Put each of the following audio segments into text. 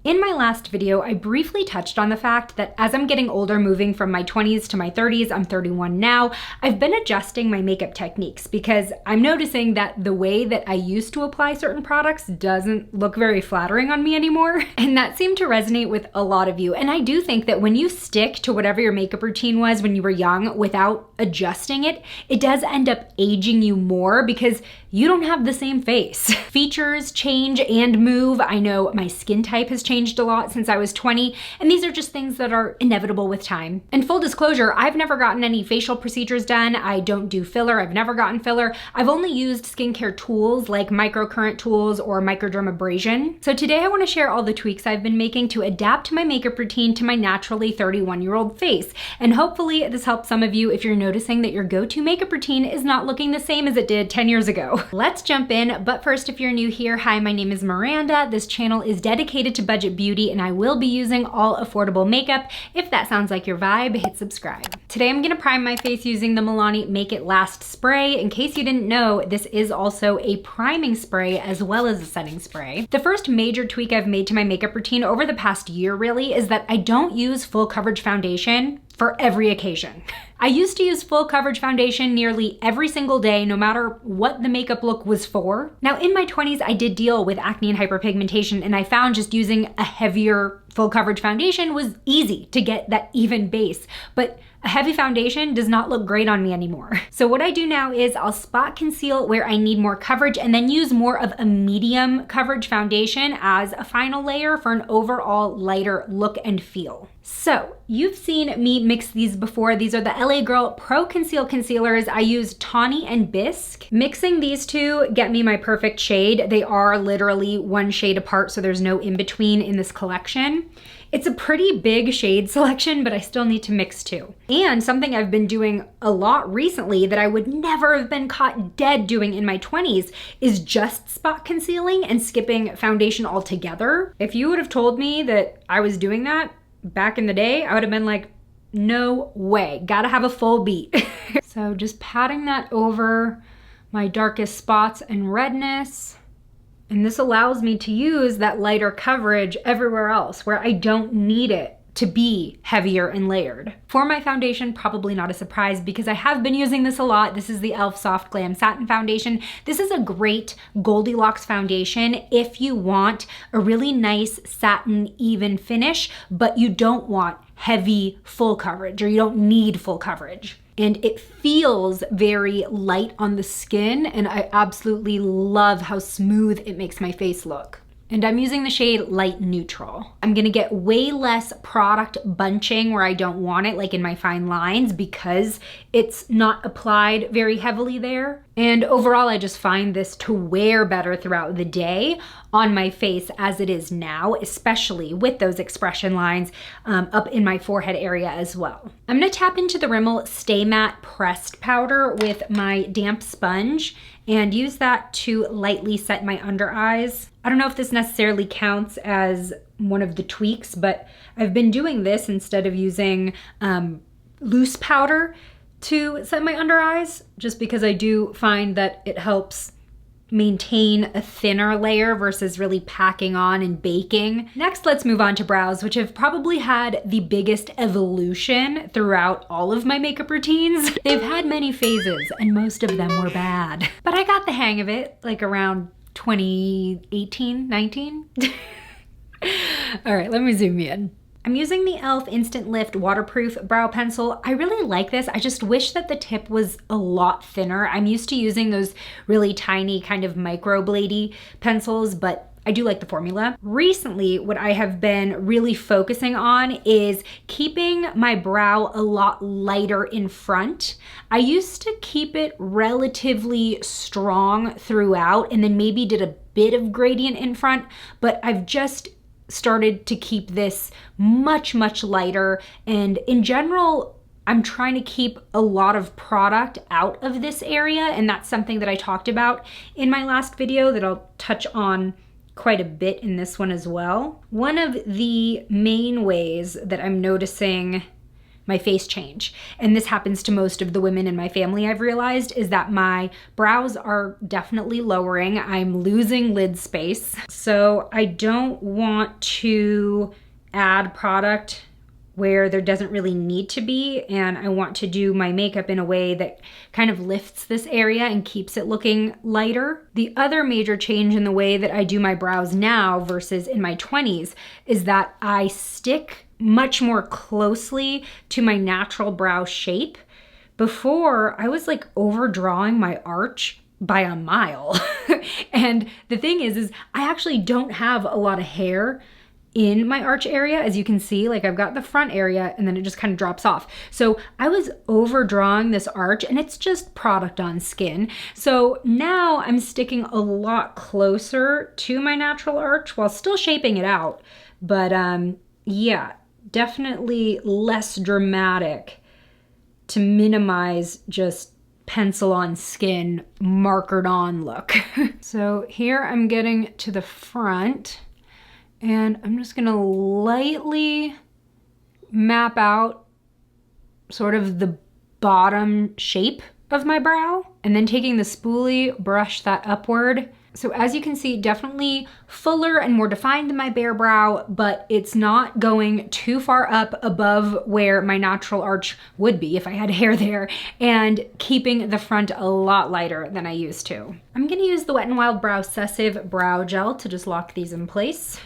In my last video, I briefly touched on the fact that as I'm getting older, moving from my 20s to my 30s, I'm 31 now, I've been adjusting my makeup techniques because I'm noticing that the way that I used to apply certain products doesn't look very flattering on me anymore. And that seemed to resonate with a lot of you. And I do think that when you stick to whatever your makeup routine was when you were young without adjusting it, it does end up aging you more because you don't have the same face. Features change and move. I know my skin type has changed a lot since I was 20, and these are just things that are inevitable with time. And full disclosure, I've never gotten any facial procedures done. I don't do filler. I've never gotten filler. I've only used skincare tools like microcurrent tools or microdermabrasion. So today I want to share all the tweaks I've been making to adapt my makeup routine to my naturally 31-year-old face. And hopefully this helps some of you if you're noticing that your go-to makeup routine is not looking the same as it did 10 years ago. Let's jump in, but first, if you're new here, hi, my name is Miranda. This channel is dedicated to budget beauty and I will be using all affordable makeup. If that sounds like your vibe, hit subscribe. Today I'm gonna prime my face using the Milani Make It Last spray. In case you didn't know, this is also a priming spray as well as a setting spray. The first major tweak I've made to my makeup routine over the past year really is that I don't use full coverage foundation for every occasion. I used to use full coverage foundation nearly every single day, no matter what the makeup look was for. Now in my 20s, I did deal with acne and hyperpigmentation, and I found just using a heavier full coverage foundation was easy to get that even base. But a heavy foundation does not look great on me anymore. So what I do now is I'll spot conceal where I need more coverage and then use more of a medium coverage foundation as a final layer for an overall lighter look and feel. So you've seen me mix these before. These are the LA Girl Pro Conceal Concealers. I use Tawny and Bisque. Mixing these two get me my perfect shade. They are literally one shade apart, so there's no in between in this collection. It's a pretty big shade selection, but I still need to mix two. And something I've been doing a lot recently that I would never have been caught dead doing in my 20s is just spot concealing and skipping foundation altogether. If you would have told me that I was doing that back in the day, I would have been like, no way, gotta have a full beat. So just patting that over my darkest spots and redness. And this allows me to use that lighter coverage everywhere else where I don't need it to be heavier and layered. For my foundation, probably not a surprise because I have been using this a lot. This is the e.l.f. Soft Glam Satin Foundation. This is a great Goldilocks foundation if you want a really nice satin even finish, but you don't want heavy full coverage or you don't need full coverage. And it feels very light on the skin, and I absolutely love how smooth it makes my face look. And I'm using the shade Light Neutral. I'm gonna get way less product bunching where I don't want it, like in my fine lines, because it's not applied very heavily there. And overall, I just find this to wear better throughout the day on my face as it is now, especially with those expression lines up in my forehead area as well. I'm gonna tap into the Rimmel Stay Matte Pressed Powder with my damp sponge and use that to lightly set my under eyes. I don't know if this necessarily counts as one of the tweaks, but I've been doing this instead of using loose powder to set my under eyes, just because I do find that it helps maintain a thinner layer versus really packing on and baking. Next, let's move on to brows, which have probably had the biggest evolution throughout all of my makeup routines. They've had many phases and most of them were bad, but I got the hang of it like around 2018, 19. All right, let me zoom in. I'm using the e.l.f. Instant Lift Waterproof Brow Pencil. I really like this. I just wish that the tip was a lot thinner. I'm used to using those really tiny kind of microbladey pencils, but I do like the formula. Recently, what I have been really focusing on is keeping my brow a lot lighter in front. I used to keep it relatively strong throughout and then maybe did a bit of gradient in front, but I've just started to keep this much, much lighter. And in general, I'm trying to keep a lot of product out of this area. And that's something that I talked about in my last video that I'll touch on quite a bit in this one as well. One of the main ways that I'm noticing my face change. And this happens to most of the women in my family, I've realized, is that my brows are definitely lowering. I'm losing lid space. So I don't want to add product where there doesn't really need to be, and I want to do my makeup in a way that kind of lifts this area and keeps it looking lighter. The other major change in the way that I do my brows now versus in my 20s is that I stick much more closely to my natural brow shape. Before, I was like overdrawing my arch by a mile. And the thing is I actually don't have a lot of hair in my arch area. As you can see, like I've got the front area and then it just kind of drops off. So I was overdrawing this arch, and it's just product on skin. So now I'm sticking a lot closer to my natural arch while still shaping it out. But yeah, definitely less dramatic to minimize just pencil on skin, markered on look. So here I'm getting to the front, and I'm just gonna lightly map out sort of the bottom shape of my brow, and then taking the spoolie, brush that upward. So as you can see, definitely fuller and more defined than my bare brow, but it's not going too far up above where my natural arch would be if I had hair there, and keeping the front a lot lighter than I used to. I'm gonna use the Wet n Wild Brow-cessive Brow Gel to just lock these in place.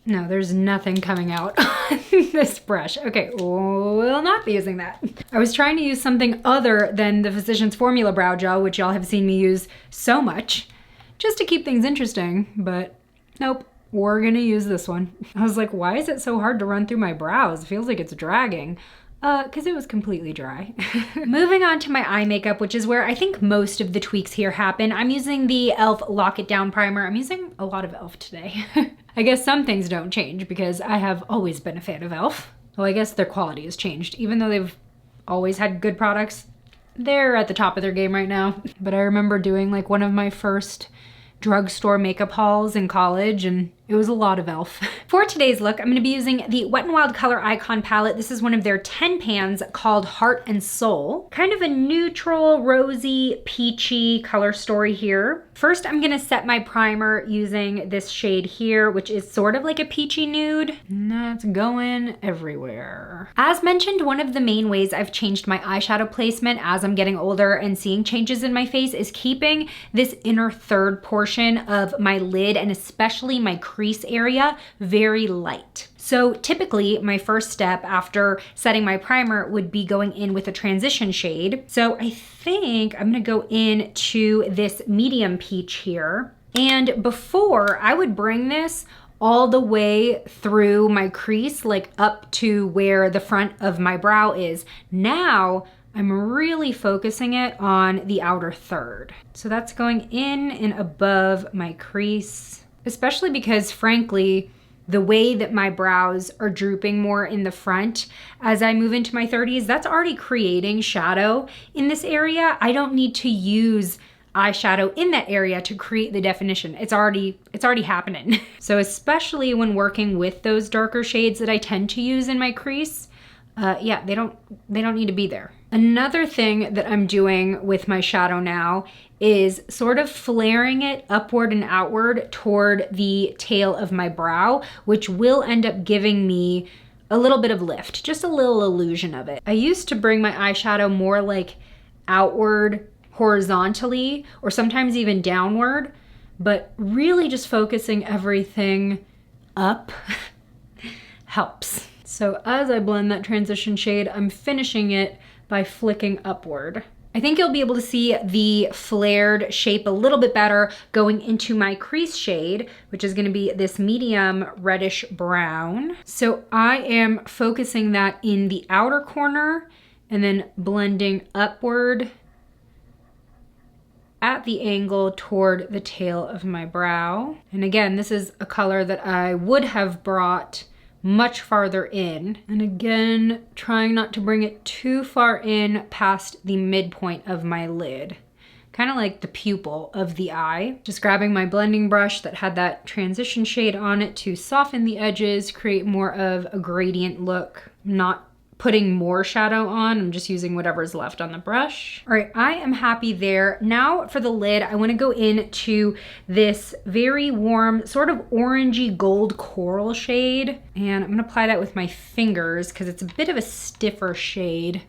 No, there's nothing coming out on this brush. Okay, we'll not be using that. I was trying to use something other than the Physicians Formula Brow Gel, which y'all have seen me use so much, just to keep things interesting, but nope, we're gonna use this one. I was like, why is it so hard to run through my brows? It feels like it's dragging. Because it was completely dry. Moving on to my eye makeup, which is where I think most of the tweaks here happen. I'm using the e.l.f. Lock It Down Primer. I'm using a lot of e.l.f. today. I guess some things don't change because I have always been a fan of e.l.f. Well, I guess their quality has changed. Even though they've always had good products, they're at the top of their game right now. But I remember doing like one of my first drugstore makeup hauls in college, and it was a lot of e.l.f. For today's look, I'm gonna be using the Wet n Wild Color Icon palette. This is one of their 10 pans called Heart and Soul. Kind of a neutral, rosy, peachy color story here. First, I'm gonna set my primer using this shade here, which is sort of like a peachy nude. And that's going everywhere. As mentioned, one of the main ways I've changed my eyeshadow placement as I'm getting older and seeing changes in my face is keeping this inner third portion of my lid, and especially my crease area, very light. So typically my first step after setting my primer would be going in with a transition shade. So I think I'm gonna go into this medium peach here. And before, I would bring this all the way through my crease, like up to where the front of my brow is. Now, I'm really focusing it on the outer third. So that's going in and above my crease, especially because frankly, the way that my brows are drooping more in the front as I move into my 30s, that's already creating shadow in this area. I don't need to use eyeshadow in that area to create the definition. It's already happening. So especially when working with those darker shades that I tend to use in my crease, yeah, they don't need to be there. Another thing that I'm doing with my shadow now is sort of flaring it upward and outward toward the tail of my brow, which will end up giving me a little bit of lift, just a little illusion of it. I used to bring my eyeshadow more like outward horizontally, or sometimes even downward, but really just focusing everything up helps. So as I blend that transition shade, I'm finishing it by flicking upward. I think you'll be able to see the flared shape a little bit better going into my crease shade, which is gonna be this medium reddish brown. So I am focusing that in the outer corner and then blending upward at the angle toward the tail of my brow. And again, this is a color that I would have brought much farther in. And again, trying not to bring it too far in past the midpoint of my lid. kind of like the pupil of the eye. Just grabbing my blending brush that had that transition shade on it to soften the edges, create more of a gradient look. Not putting more shadow on, I'm just using whatever's left on the brush. All right, I am happy there. Now for the lid, I wanna go into this very warm, sort of orangey gold coral shade. And I'm gonna apply that with my fingers because it's a bit of a stiffer shade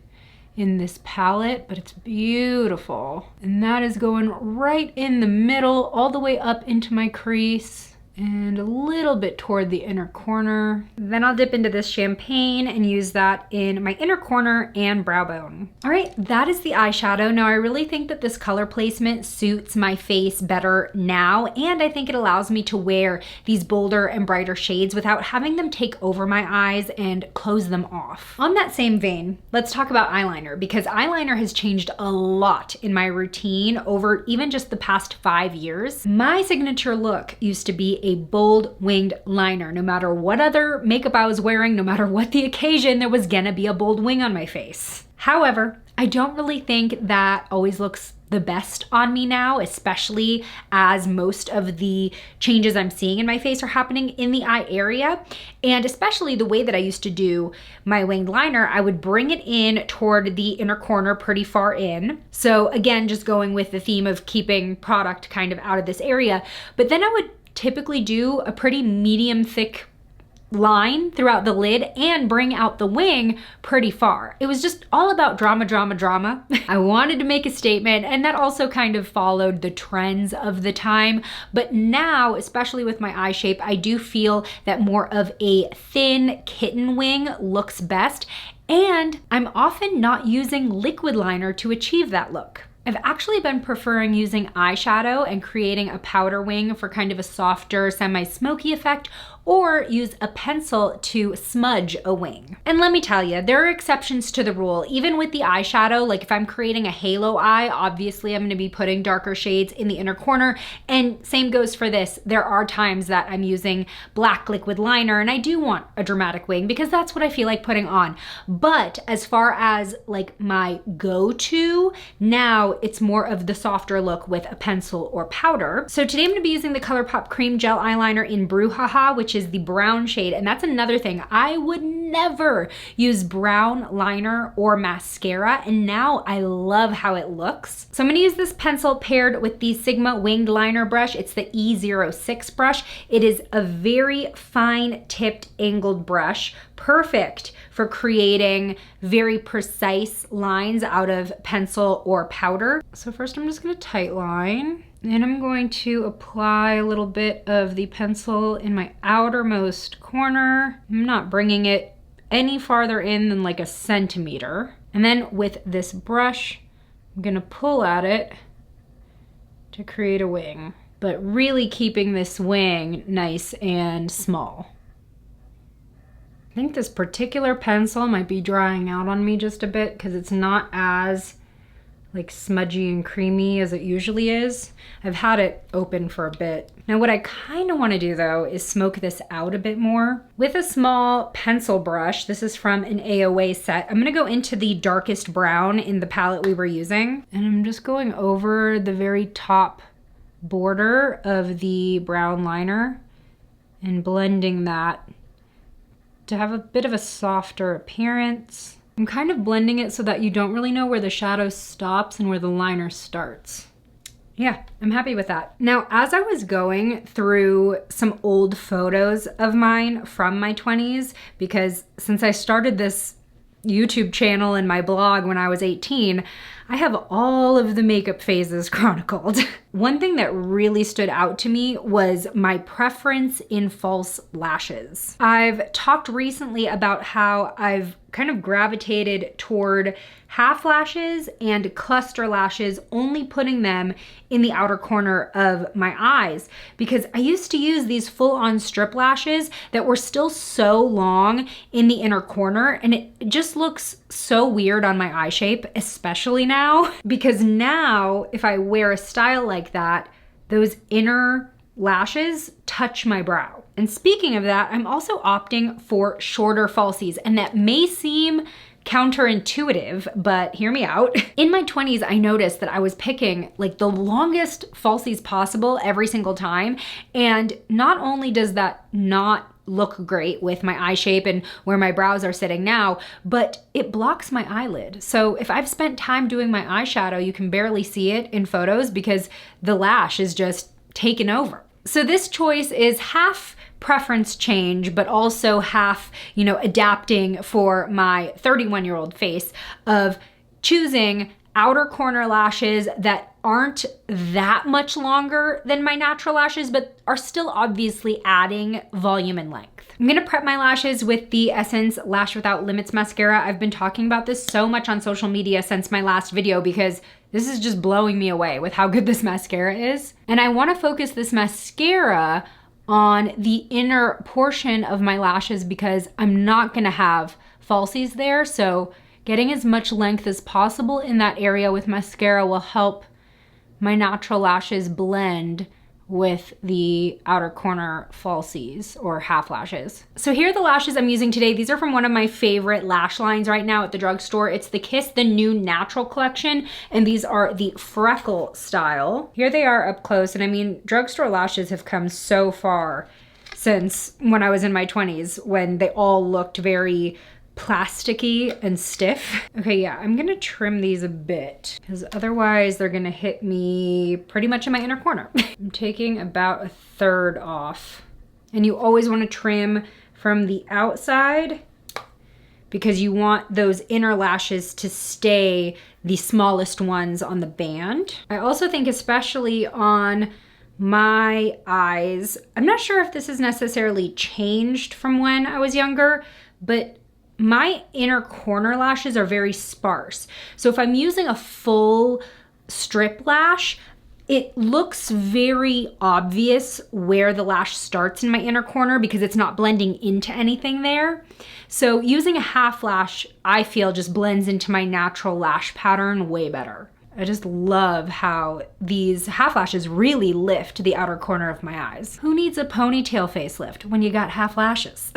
in this palette, but it's beautiful. And that is going right in the middle, all the way up into my crease and a little bit toward the inner corner. Then I'll dip into this champagne and use that in my inner corner and brow bone. All right, that is the eyeshadow. Now I really think that this color placement suits my face better now, and I think it allows me to wear these bolder and brighter shades without having them take over my eyes and close them off. On that same vein, let's talk about eyeliner, because eyeliner has changed a lot in my routine over even just the past 5 years. My signature look used to be a bold winged liner. No matter what other makeup I was wearing, no matter what the occasion, there was gonna be a bold wing on my face. However, I don't really think that always looks the best on me now, especially as most of the changes I'm seeing in my face are happening in the eye area. And especially the way that I used to do my winged liner, I would bring it in toward the inner corner pretty far in. So again, just going with the theme of keeping product kind of out of this area. But then I would typically do a pretty medium thick line throughout the lid and bring out the wing pretty far. It was just all about drama, drama, drama. I wanted to make a statement, and that also kind of followed the trends of the time. But now, especially with my eye shape, I do feel that more of a thin kitten wing looks best, and I'm often not using liquid liner to achieve that look. I've actually been preferring using eyeshadow and creating a powder wing for kind of a softer, semi-smoky effect, or use a pencil to smudge a wing. And let me tell you, there are exceptions to the rule. Even with the eyeshadow, like if I'm creating a halo eye, obviously I'm gonna be putting darker shades in the inner corner, and same goes for this. There are times that I'm using black liquid liner and I do want a dramatic wing because that's what I feel like putting on. But as far as like my go-to, now it's more of the softer look with a pencil or powder. So today I'm gonna be using the ColourPop Cream Gel Eyeliner in Brouhaha, which is the brown shade. And that's another thing. I would never use brown liner or mascara, and now I love how it looks. So I'm gonna use this pencil paired with the Sigma winged liner brush. It's the E06 brush. It is a very fine tipped angled brush, perfect for creating very precise lines out of pencil or powder. So first I'm just gonna tight line. Then I'm going to apply a little bit of the pencil in my outermost corner. I'm not bringing it any farther in than like a centimeter. And then with this brush, I'm gonna pull at it to create a wing, but really keeping this wing nice and small. I think this particular pencil might be drying out on me just a bit because it's not as like smudgy and creamy as it usually is. I've had it open for a bit. Now what I kind of want to do though is smoke this out a bit more. With a small pencil brush, this is from an AOA set, I'm gonna go into the darkest brown in the palette we were using. And I'm just going over the very top border of the brown liner and blending that to have a bit of a softer appearance. I'm kind of blending it so that you don't really know where the shadow stops and where the liner starts. Yeah, I'm happy with that. Now, as I was going through some old photos of mine from my 20s, because since I started this YouTube channel and my blog when I was 18, I have all of the makeup phases chronicled. One thing that really stood out to me was my preference in false lashes. I've talked recently about how I've kind of gravitated toward half lashes and cluster lashes, only putting them in the outer corner of my eyes, because I used to use these full-on strip lashes that were still so long in the inner corner, and it just looks so weird on my eye shape, especially now, because now if I wear a style like that, those inner lashes touch my brow. And speaking of that, I'm also opting for shorter falsies, and that may seem counterintuitive, but hear me out. In my 20s, I noticed that I was picking like the longest falsies possible every single time. And not only does that not look great with my eye shape and where my brows are sitting now, but it blocks my eyelid. So if I've spent time doing my eyeshadow, you can barely see it in photos because the lash is just taken over. So this choice is half preference change, but also half, adapting for my 31-year-old face of choosing outer corner lashes that aren't that much longer than my natural lashes, but are still obviously adding volume and length. I'm gonna prep my lashes with the Essence Lash Without Limits mascara. I've been talking about this so much on social media since my last video because this is just blowing me away with how good this mascara is. And I wanna focus this mascara on the inner portion of my lashes because I'm not gonna have falsies there. So getting as much length as possible in that area with mascara will help my natural lashes blend with the outer corner falsies or half lashes. So here are the lashes I'm using today. These are from one of my favorite lash lines right now at the drugstore. It's the Kiss the New Natural collection, and these are the freckle style. Here they are up close, and I mean, drugstore lashes have come so far since when I was in my 20s when they all looked very plasticky and stiff. Okay, yeah, I'm gonna trim these a bit because otherwise they're gonna hit me pretty much in my inner corner. I'm taking about 1/3 off. And you always wanna trim from the outside because you want those inner lashes to stay the smallest ones on the band. I also think especially on my eyes, I'm not sure if this has necessarily changed from when I was younger, but my inner corner lashes are very sparse. So if I'm using a full strip lash, it looks very obvious where the lash starts in my inner corner because it's not blending into anything there. So using a half lash, I feel just blends into my natural lash pattern way better. I just love how these half lashes really lift the outer corner of my eyes. Who needs a ponytail facelift when you got half lashes?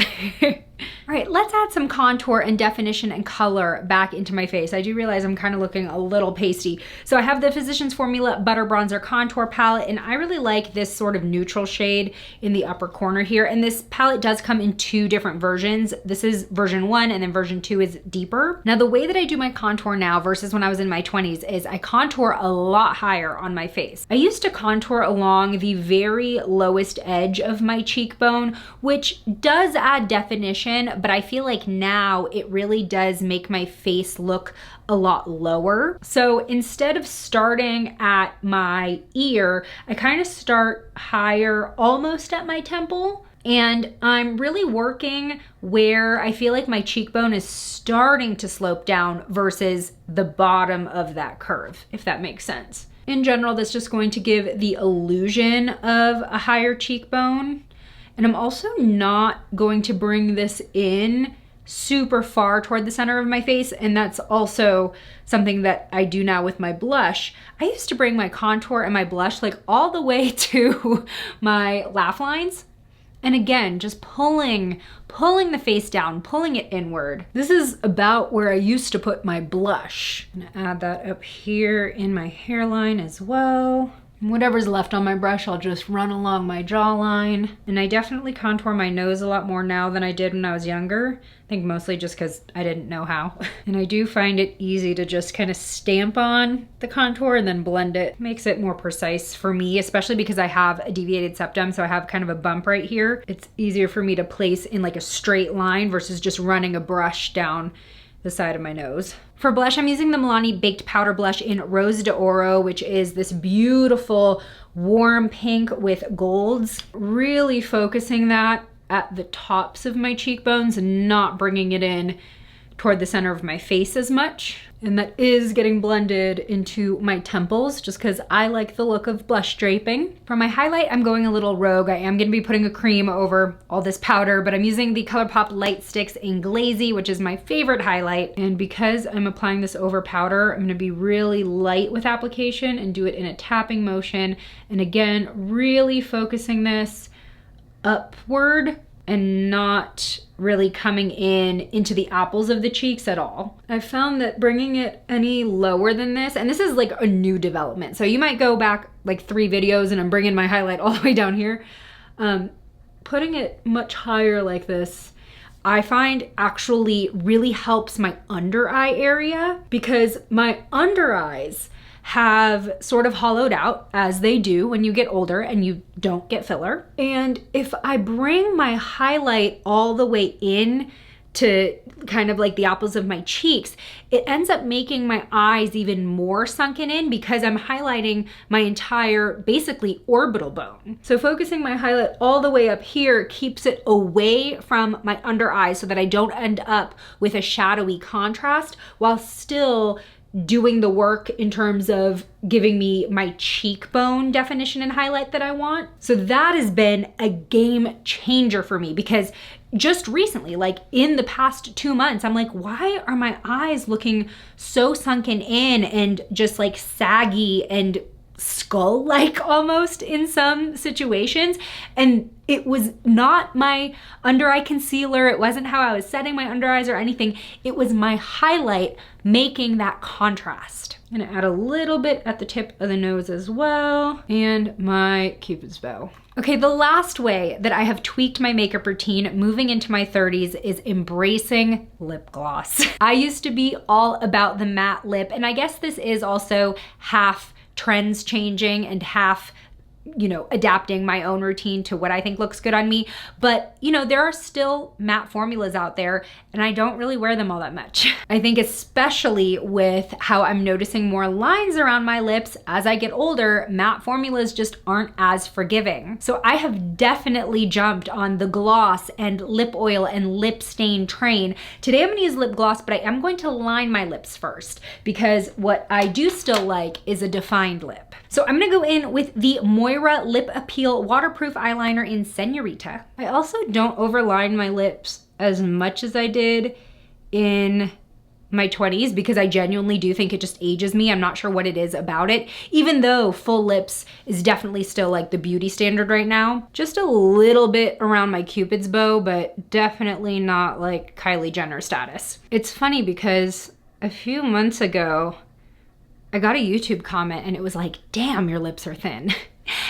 All right, let's add some contour and definition and color back into my face. I do realize I'm kind of looking a little pasty. So I have the Physicians Formula Butter Bronzer Contour Palette, and I really like this sort of neutral shade in the upper corner here. And this palette does come in 2 different versions. This is version 1, and then version 2 is deeper. Now, the way that I do my contour now versus when I was in my 20s is I contour a lot higher on my face. I used to contour along the very lowest edge of my cheekbone, which does add definition, but I feel like now it really does make my face look a lot lower. So instead of starting at my ear, I kind of start higher, almost at my temple. And I'm really working where I feel like my cheekbone is starting to slope down versus the bottom of that curve, if that makes sense. In general, that's just going to give the illusion of a higher cheekbone. And I'm also not going to bring this in super far toward the center of my face. And that's also something that I do now with my blush. I used to bring my contour and my blush like all the way to my laugh lines. And again, just pulling the face down, pulling it inward. This is about where I used to put my blush. I'm gonna add that up here in my hairline as well. And whatever's left on my brush, I'll just run along my jawline. And I definitely contour my nose a lot more now than I did when I was younger. I think mostly just because I didn't know how. And I do find it easy to just kind of stamp on the contour and then blend it. Makes it more precise for me, especially because I have a deviated septum, so I have kind of a bump right here. It's easier for me to place in like a straight line versus just running a brush down the side of my nose. For blush, I'm using the Milani Baked Powder Blush in Rose d'Oro, which is this beautiful warm pink with golds. Really focusing that at the tops of my cheekbones and not bringing it in toward the center of my face as much. And that is getting blended into my temples just because I like the look of blush draping. For my highlight, I'm going a little rogue. I am gonna be putting a cream over all this powder, but I'm using the ColourPop Light Sticks in Glazy, which is my favorite highlight. And because I'm applying this over powder, I'm gonna be really light with application and do it in a tapping motion. And again, really focusing this upward and not really coming in into the apples of the cheeks at all. I found that bringing it any lower than this, and this is like a new development, so you might go back like 3 videos and I'm bringing my highlight all the way down here. Putting it much higher like this, I find actually really helps my under eye area, because my under eyes have sort of hollowed out, as they do when you get older and you don't get filler. And if I bring my highlight all the way in to kind of like the apples of my cheeks, it ends up making my eyes even more sunken in, because I'm highlighting my entire basically orbital bone. So focusing my highlight all the way up here keeps it away from my under eyes so that I don't end up with a shadowy contrast, while still doing the work in terms of giving me my cheekbone definition and highlight that I want. So that has been a game changer for me, because just recently, like in the past 2 months, I'm like, why are my eyes looking so sunken in and just like saggy and skull-like almost in some situations? And it was not my under eye concealer. It wasn't how I was setting my under eyes or anything. It was my highlight making that contrast. I'm gonna add a little bit at the tip of the nose as well, and my Cupid's bow. Okay, the last way that I have tweaked my makeup routine moving into my 30s is embracing lip gloss. I used to be all about the matte lip, and I guess this is also half trends changing and half, you know, adapting my own routine to what I think looks good on me. But, you know, there are still matte formulas out there, and I don't really wear them all that much. I think especially with how I'm noticing more lines around my lips as I get older, matte formulas just aren't as forgiving. So I have definitely jumped on the gloss and lip oil and lip stain train. Today I'm gonna use lip gloss, but I am going to line my lips first, because what I do still like is a defined lip. So I'm gonna go in with the Moira Lip Appeal Waterproof Eyeliner in Senorita. I also don't overline my lips as much as I did in my 20s, because I genuinely do think it just ages me. I'm not sure what it is about it, even though full lips is definitely still like the beauty standard right now. Just a little bit around my Cupid's bow, but definitely not like Kylie Jenner status. It's funny because a few months ago, I got a YouTube comment and it was like, damn, your lips are thin.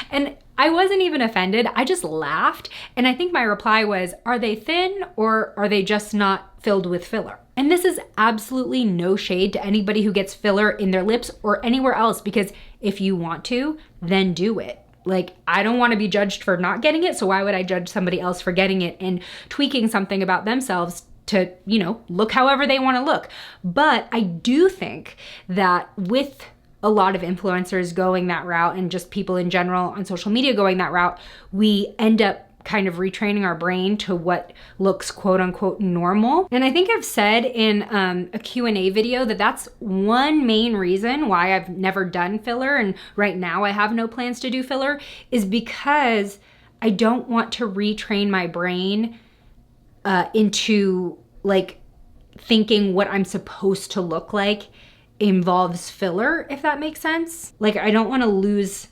And I wasn't even offended. I just laughed. And I think my reply was, are they thin or are they just not filled with filler? And this is absolutely no shade to anybody who gets filler in their lips or anywhere else, because if you want to, then do it. Like, I don't want to be judged for not getting it, so why would I judge somebody else for getting it and tweaking something about themselves to, you know, look however they want to look? But I do think that with a lot of influencers going that route, and just people in general on social media going that route, we end up kind of retraining our brain to what looks quote unquote normal. And I think I've said in a Q&A video that that's one main reason why I've never done filler, and right now I have no plans to do filler, is because I don't want to retrain my brain into like thinking what I'm supposed to look like involves filler, if that makes sense. Like, I don't want to lose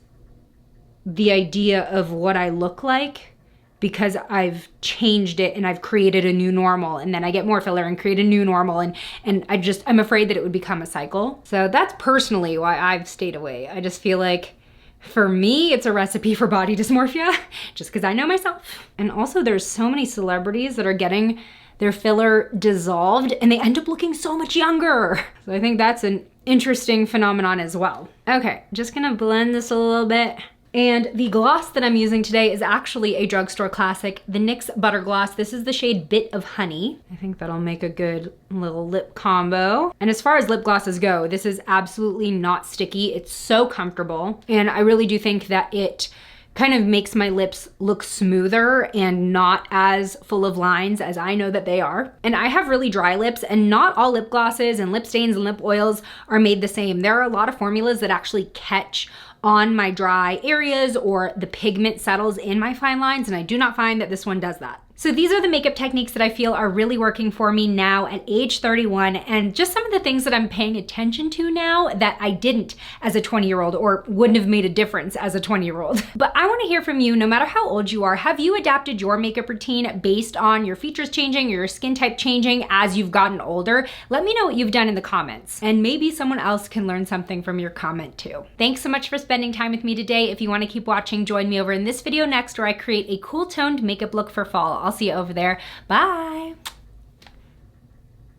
the idea of what I look like because I've changed it and I've created a new normal, and then I get more filler and create a new normal, and I'm afraid that it would become a cycle. So that's personally why I've stayed away. I just feel like for me, it's a recipe for body dysmorphia, just because I know myself. And also there's so many celebrities that are getting their filler dissolved and they end up looking so much younger. So I think that's an interesting phenomenon as well. Okay, just gonna blend this a little bit. And the gloss that I'm using today is actually a drugstore classic, the NYX Butter Gloss. This is the shade Bit of Honey. I think that'll make a good little lip combo. And as far as lip glosses go, this is absolutely not sticky. It's so comfortable. And I really do think that it kind of makes my lips look smoother and not as full of lines as I know that they are. And I have really dry lips, and not all lip glosses and lip stains and lip oils are made the same. There are a lot of formulas that actually catch on my dry areas or the pigment settles in my fine lines, and I do not find that this one does that. So these are the makeup techniques that I feel are really working for me now at age 31, and just some of the things that I'm paying attention to now that I didn't as a 20-year-old or wouldn't have made a difference as a 20-year-old. But I wanna hear from you, no matter how old you are, have you adapted your makeup routine based on your features changing or your skin type changing as you've gotten older? Let me know what you've done in the comments, and maybe someone else can learn something from your comment too. Thanks so much for spending time with me today. If you wanna keep watching, join me over in this video next where I create a cool toned makeup look for fall. I'll see you over there. Bye.